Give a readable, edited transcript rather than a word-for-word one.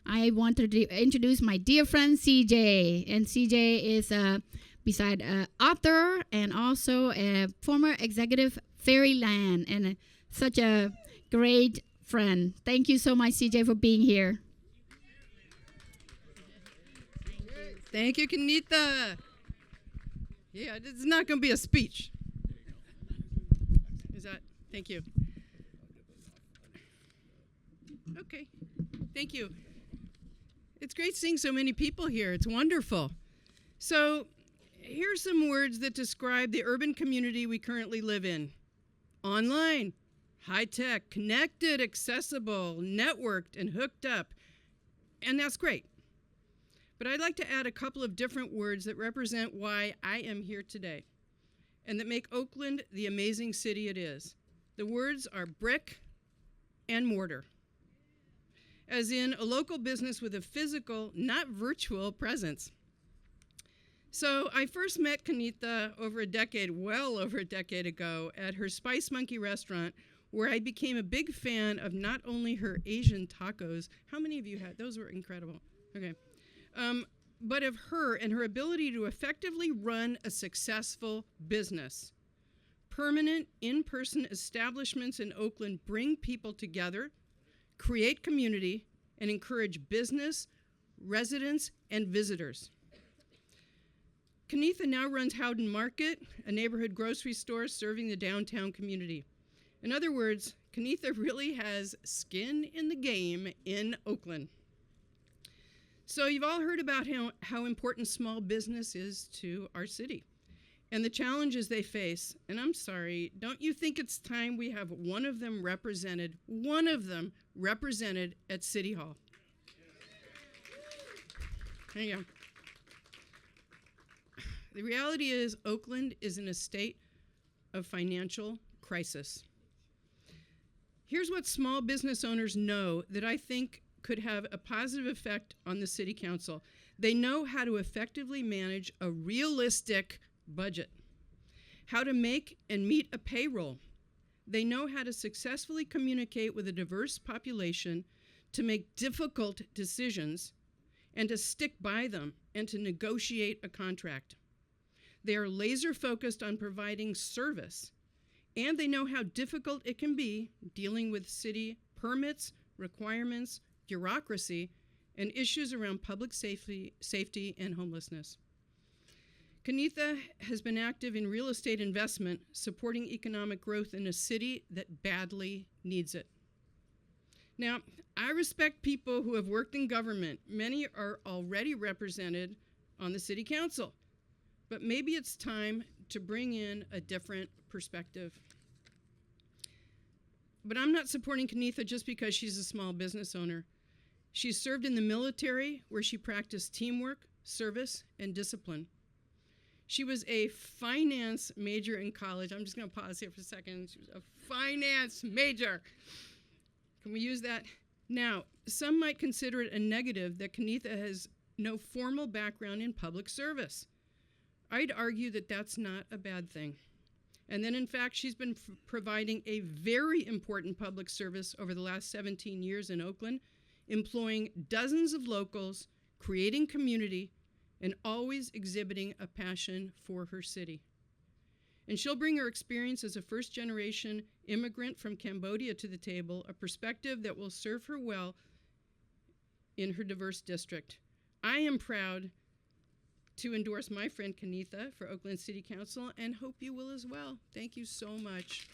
I want to introduce my dear friend CJ. And CJ is beside author and also a former executive Fairyland and such a great friend. Thank you so much, CJ, for being here. Thank you, Kanitha. Yeah, it's not going to be a speech. Is that? Thank you. Okay, thank you. It's great seeing so many people here. It's wonderful. So here's some words that describe the urban community we currently live in. Online, high-tech, connected, accessible, networked, and hooked up. And that's great. But I'd like to add a couple of different words that represent why I am here today and that make Oakland the amazing city it is. The words are brick and mortar, as in a local business with a physical, not virtual, presence. So I first met Kanitha well over a decade ago at her Spice Monkey restaurant, where I became a big fan of not only her Asian tacos. How many of you had? Those were incredible. Okay. But of her and her ability to effectively run a successful business. Permanent, in-person establishments in Oakland bring people together, create community, and encourage business, residents, and visitors. Kanitha now runs Howden Market, a neighborhood grocery store serving the downtown community. In other words, Kanitha really has skin in the game in Oakland. So you've all heard about how important small business is to our city and the challenges they face. And I'm sorry, don't you think it's time we have one of them represented at City Hall? There you go. The reality is Oakland is in a state of financial crisis. Here's what small business owners know that I think could have a positive effect on the City Council. They know how to effectively manage a realistic budget, how to make and meet a payroll. They know how to successfully communicate with a diverse population, to make difficult decisions, and to stick by them, and to negotiate a contract. They are laser focused on providing service, and they know how difficult it can be dealing with city permits, requirements, bureaucracy, and issues around public safety and homelessness. Kanitha has been active in real estate investment, supporting economic growth in a city that badly needs it. Now, I respect people who have worked in government. Many are already represented on the City Council, but maybe it's time to bring in a different perspective. But I'm not supporting Kanitha just because she's a small business owner. She served in the military, where she practiced teamwork, service, and discipline. She was a finance major in college. I'm just going to pause here for a second. She was a finance major. Can we use that? Now, some might consider it a negative that Kanitha has no formal background in public service. I'd argue that that's not a bad thing. And then, in fact, she's been providing a very important public service over the last 17 years in Oakland, employing dozens of locals, creating community, and always exhibiting a passion for her city. And she'll bring her experience as a first-generation immigrant from Cambodia to the table, a perspective that will serve her well in her diverse district. I am proud to endorse my friend Kanitha for Oakland City Council, and hope you will as well. Thank you so much.